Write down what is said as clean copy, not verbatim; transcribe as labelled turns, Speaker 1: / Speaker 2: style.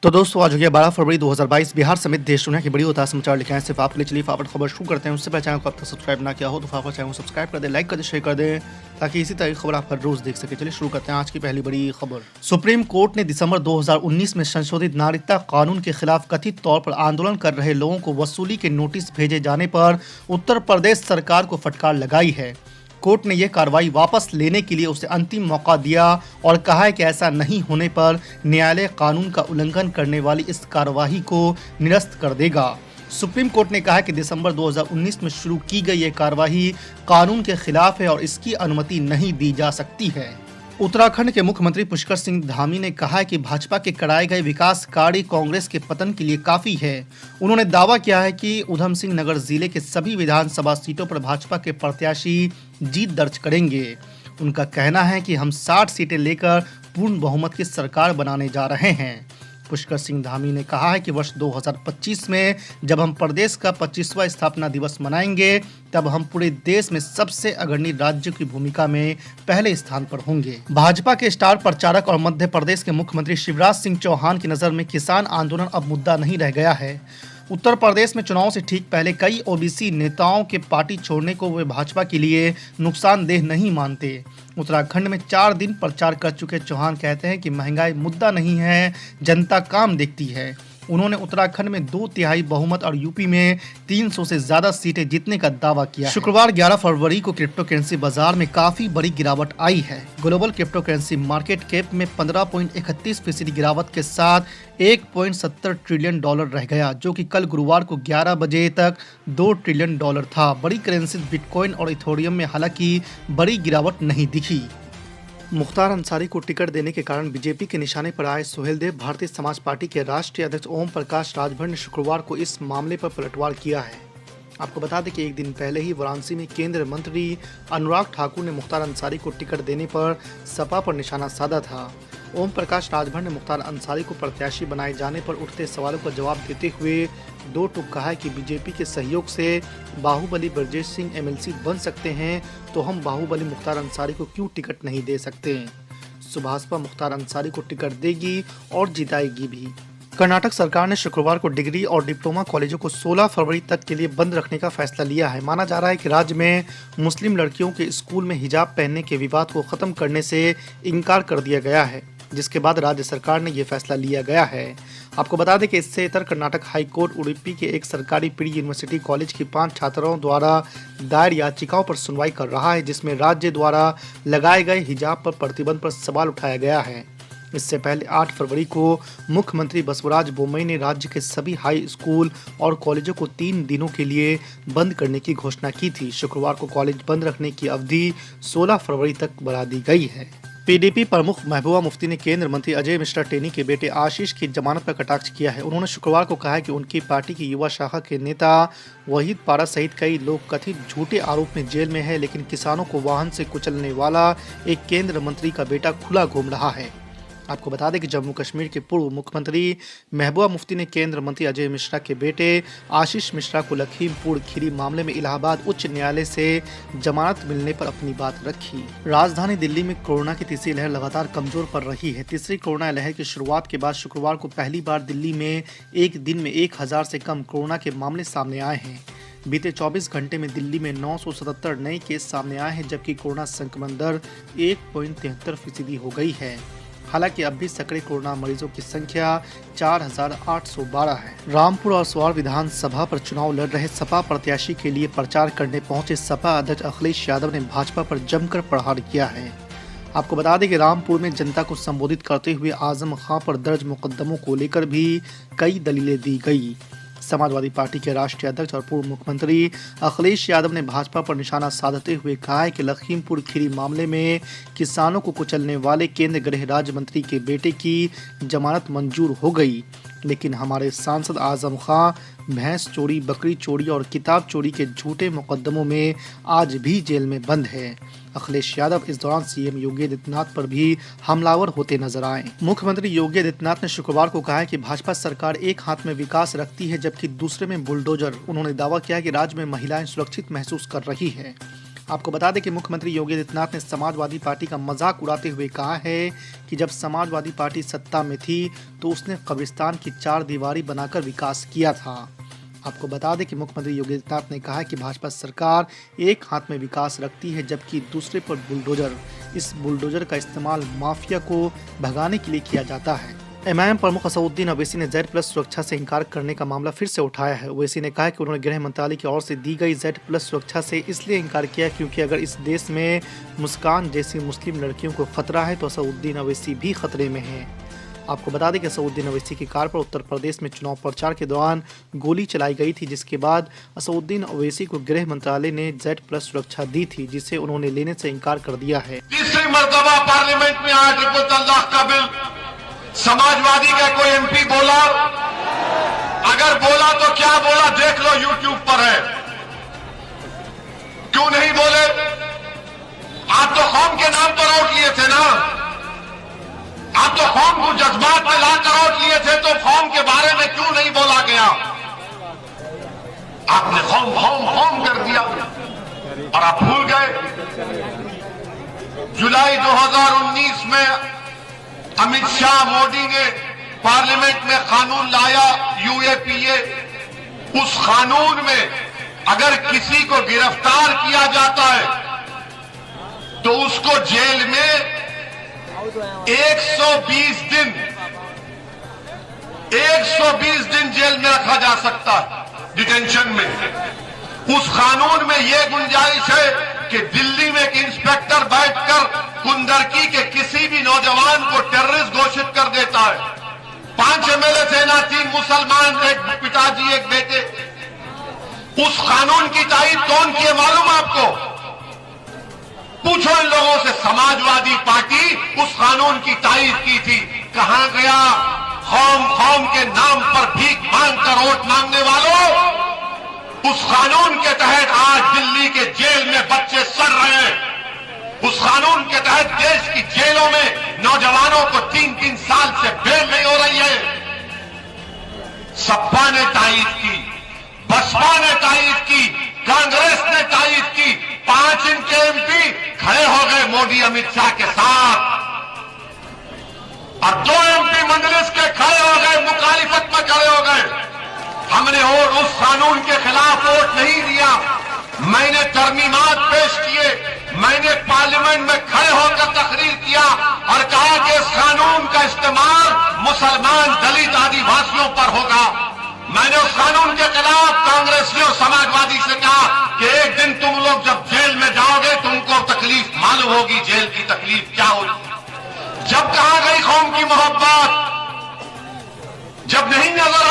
Speaker 1: तो दोस्तों आज हो गया 12 फरवरी 2022 बिहार समेत देश दुनिया की बड़ी होता समाचार लिखे हैं सिर्फ आपके लिए। चलिए फटाफट खबर शुरू करते हैं। उससे पहले चैनल को अब तक सब्सक्राइब ना किया हो तो फटाफट चैनल को सब्सक्राइब कर दें, लाइक कर दें, शेयर कर दें ताकि इसी तरह की खबर आप हर रोज देख सके। चलिए शुरू करते हैं आज की पहली बड़ी खबर। सुप्रीम कोर्ट ने दिसंबर 2019 में संशोधित नागरिकता कानून के खिलाफ कथित तौर पर आंदोलन कर रहे लोगों को वसूली के नोटिस भेजे जाने पर उत्तर प्रदेश सरकार को फटकार लगाई है। कोर्ट ने यह कार्रवाई वापस लेने के लिए उसे अंतिम मौका दिया और कहा है कि ऐसा नहीं होने पर न्यायालय कानून का उल्लंघन करने वाली इस कार्रवाई को निरस्त कर देगा। सुप्रीम कोर्ट ने कहा कि दिसंबर 2019 में शुरू की गई यह कार्रवाई कानून के खिलाफ है और इसकी अनुमति नहीं दी जा सकती है। उत्तराखंड के मुख्यमंत्री पुष्कर सिंह धामी ने कहा है कि भाजपा के कराए गए विकास कार्य कांग्रेस के पतन के लिए काफी है। उन्होंने दावा किया है कि उधम सिंह नगर जिले के सभी विधानसभा सीटों पर भाजपा के प्रत्याशी जीत दर्ज करेंगे। उनका कहना है कि हम 60 सीटें लेकर पूर्ण बहुमत की सरकार बनाने जा रहे हैं। पुष्कर सिंह धामी ने कहा है कि वर्ष 2025 में जब हम प्रदेश का 25वां स्थापना दिवस मनाएंगे तब हम पूरे देश में सबसे अग्रणी राज्य की भूमिका में पहले स्थान पर होंगे। भाजपा के स्टार प्रचारक और मध्य प्रदेश के मुख्यमंत्री शिवराज सिंह चौहान की नजर में किसान आंदोलन अब मुद्दा नहीं रह गया है। उत्तर प्रदेश में चुनाव से ठीक पहले कई ओबीसी नेताओं के पार्टी छोड़ने को वे भाजपा के लिए नुकसानदेह नहीं मानते। उत्तराखंड में 4 दिन प्रचार कर चुके चौहान कहते हैं कि महंगाई मुद्दा नहीं है, जनता काम देखती है। उन्होंने उत्तराखंड में 2/3 बहुमत और यूपी में 300 से ज्यादा सीटें जीतने का दावा किया। शुक्रवार 11 फरवरी को क्रिप्टो करेंसी बाजार में काफी बड़ी गिरावट आई है। Global crypto currency market cap में 15.31% गिरावट के साथ $1.70 ट्रिलियन रह गया, जो कि कल गुरुवार को 11 बजे तक $2 ट्रिलियन था। बड़ी करेंसी बिटकॉइन और इथेरियम में हालांकि बड़ी गिरावट नहीं दिखी। मुख्तार अंसारी को टिकट देने के कारण बीजेपी के निशाने पर आए सुहेलदेव भारतीय समाज पार्टी के राष्ट्रीय अध्यक्ष ओम प्रकाश राजभर ने शुक्रवार को इस मामले पर पलटवार किया है। आपको बता दें कि एक दिन पहले ही वाराणसी में केंद्रीय मंत्री अनुराग ठाकुर ने मुख्तार अंसारी को टिकट देने पर सपा पर निशाना साधा था। ओम प्रकाश राजभर ने मुख्तार अंसारी को प्रत्याशी बनाए जाने पर उठते सवालों का जवाब देते हुए दो टूक कहा है कि बीजेपी के सहयोग से बाहुबली ब्रजेश सिंह एमएलसी बन सकते हैं, तो हम बाहुबली मुख्तार अंसारी को क्यों टिकट नहीं दे सकते। सुभाषपा मुख्तार अंसारी को टिकट देगी और जिताएगी भी। कर्नाटक सरकार ने शुक्रवार को डिग्री और डिप्लोमा कॉलेजों को 16 फरवरी तक के लिए बंद रखने का फैसला लिया है। माना जा रहा है कि राज्य में मुस्लिम लड़कियों के स्कूल में हिजाब पहनने के विवाद को खत्म करने से इनकार कर दिया गया है, जिसके बाद राज्य सरकार ने यह फैसला लिया गया है। आपको बता दें कि इससे इतर कर्नाटक हाई कोर्ट उडुपी के एक सरकारी प्री यूनिवर्सिटी कॉलेज की 5 छात्राओं द्वारा दायर याचिकाओं पर सुनवाई कर रहा है, जिसमें राज्य द्वारा लगाए गए हिजाब पर प्रतिबंध पर सवाल उठाया गया है। इससे पहले 8 फरवरी को मुख्यमंत्री बसवराज बोम्मई ने राज्य के सभी हाई स्कूल और कॉलेजों को 3 दिनों के लिए बंद करने की घोषणा की थी। शुक्रवार को कॉलेज बंद रखने की अवधि 16 फरवरी तक बढ़ा दी गई है। पीडीपी प्रमुख महबूबा मुफ्ती ने केंद्रीय मंत्री अजय मिश्रा टेनी के बेटे आशीष की जमानत पर कटाक्ष किया है। उन्होंने शुक्रवार को कहा कि उनकी पार्टी की युवा शाखा के नेता वहीद पारा सहित कई लोग कथित झूठे आरोप में जेल में है, लेकिन किसानों को वाहन से कुचलने वाला एक केंद्रीय मंत्री का बेटा खुला घूम रहा है। आपको बता दें कि जम्मू कश्मीर के पूर्व मुख्यमंत्री महबूबा मुफ्ती ने केंद्रीय मंत्री अजय मिश्रा के बेटे आशीष मिश्रा को लखीमपुर खीरी मामले में इलाहाबाद उच्च न्यायालय से जमानत मिलने पर अपनी बात रखी। राजधानी दिल्ली में कोरोना की तीसरी लहर लगातार कमजोर पड़ रही है। तीसरी कोरोना लहर की शुरुआत के बाद शुक्रवार को पहली बार दिल्ली में एक दिन में 1000 से कम कोरोना के मामले सामने आए हैं। बीते 24 घंटे में दिल्ली में 977 नए केस सामने आए हैं, जबकि कोरोना संक्रमण दर 1.73% हो गई है। हालांकि अब भी सक्रिय कोरोना मरीजों की संख्या 4812 है। रामपुर और स्वार विधानसभा पर चुनाव लड़ रहे सपा प्रत्याशी के लिए प्रचार करने पहुंचे सपा अध्यक्ष अखिलेश यादव ने भाजपा पर जमकर प्रहार किया है। आपको बता दें कि रामपुर में जनता को संबोधित करते हुए आजम खां पर दर्ज मुकदमों को लेकर भी कई दलीलें दी गई। समाजवादी पार्टी के राष्ट्रीय अध्यक्ष और पूर्व मुख्यमंत्री अखिलेश यादव ने भाजपा पर निशाना साधते हुए कहा है कि लखीमपुर खीरी मामले में किसानों को कुचलने वाले केंद्रीय गृह राज्य मंत्री के बेटे की जमानत मंजूर हो गई, लेकिन हमारे सांसद आजम खां भैंस चोरी, बकरी चोरी और किताब चोरी के झूठे मुकदमों में आज भी जेल में बंद है। अखिलेश यादव इस दौरान सीएम योगी आदित्यनाथ पर भी हमलावर होते नजर आए। मुख्यमंत्री योगी आदित्यनाथ ने शुक्रवार को कहा है कि भाजपा सरकार एक हाथ में विकास रखती है जबकि दूसरे में बुलडोजर। उन्होंने दावा किया कि राज्य में महिलाएं सुरक्षित महसूस कर रही है। आपको बता दें कि मुख्यमंत्री योगी आदित्यनाथ ने समाजवादी पार्टी का मजाक उड़ाते हुए कहा है कि जब समाजवादी पार्टी सत्ता में थी तो उसने कब्रिस्तान की 4 दीवारी बनाकर विकास किया था। आपको बता दें कि मुख्यमंत्री योगी आदित्यनाथ ने कहा है कि भाजपा सरकार एक हाथ में विकास रखती है जबकि दूसरे पर बुलडोजर। इस बुलडोजर का इस्तेमाल माफिया को भगाने के लिए किया जाता है। एमआईएम प्रमुख असदुद्दीन ओवैसी ने Z+ सुरक्षा से इनकार करने का मामला फिर से उठाया है। ओवैसी ने कहा कि उन्होंने गृह मंत्रालय की ओर से दी गई Z+ सुरक्षा से इसलिए इनकार किया क्योंकि अगर इस देश में मुस्कान जैसी मुस्लिम लड़कियों को खतरा है तो असदुद्दीन ओवैसी भी खतरे में हैं। आपको बता दें कि असदुद्दीन ओवैसी की कार पर उत्तर प्रदेश में चुनाव प्रचार के दौरान गोली चलाई गई थी, जिसके बाद असदुद्दीन ओवैसी को गृह मंत्रालय ने Z+ सुरक्षा दी थी जिसे उन्होंने लेने से इनकार कर दिया है।
Speaker 2: तीसरी मर्तबा पार्लियामेंट में आज ट्रिपल तलाक का बिल समाजवादी का कोई MP बोला, अगर बोला तो क्या बोला देख लो, YouTube पर है। क्यों नहीं बोले? आप तो कौम के नाम पर वोट लिए थे ना, आप तो कौम को जज्बात में लाकर वोट लिए थे, तो कौम के बारे में क्यों नहीं बोला गया? आपने कौम कौम कौम कर दिया और आप भूल गए। जुलाई 2019 में अमित शाह मोदी ने पार्लियामेंट में कानून लाया UAPA। उस कानून में अगर किसी को गिरफ्तार किया जाता है तो उसको जेल में 120 दिन जेल में रखा जा सकता है, डिटेंशन में। उस कानून में यह गुंजाइश है कि दिल्ली में एक इंस्पेक्टर बैठकर कुंदरकी के किसी भी नौजवान को टेररिस्ट घोषित कर देता है। 5 MLA थे ना, 3 मुसलमान, एक पिताजी एक बेटे। उस कानून की तारीफ कौन की है मालूम आपको? पूछो इन लोगों से। समाजवादी पार्टी उस कानून की तारीफ की थी। कहां गया कौम के नाम पर भीख मांगकर वोट मांगने वालों? उस कानून के तहत आज दिल्ली के जेल में बच्चे सड़ रहे हैं। उस कानून के तहत देश की जेलों में नौजवानों को 3-3 साल से बेल नहीं हो रही है। सपा ने तारीफ की, बसपा ने तारीफ की, कांग्रेस ने तारीफ की। 5 इनके MP खड़े हो गए मोदी अमित शाह के साथ और 2 MP मंजलिस के खड़े हो गए, मुखालिफत में खड़े हो गए। हमने और उस कानून के खिलाफ वोट नहीं दिया। मैंने तरमीमात पेश किए, मैंने पार्लियामेंट में खड़े होकर तकरीर किया और कहा कि इस कानून का इस्तेमाल मुसलमान, दलित, आदिवासियों पर होगा। मैंने उस कानून के खिलाफ कांग्रेसियों, समाजवादी से कहा कि एक दिन तुम लोग जब जेल में जाओगे तुमको तकलीफ मालूम होगी, जेल की तकलीफ क्या होगी। जब कहा गई कौम की मोहब्बत, जब नहीं नजर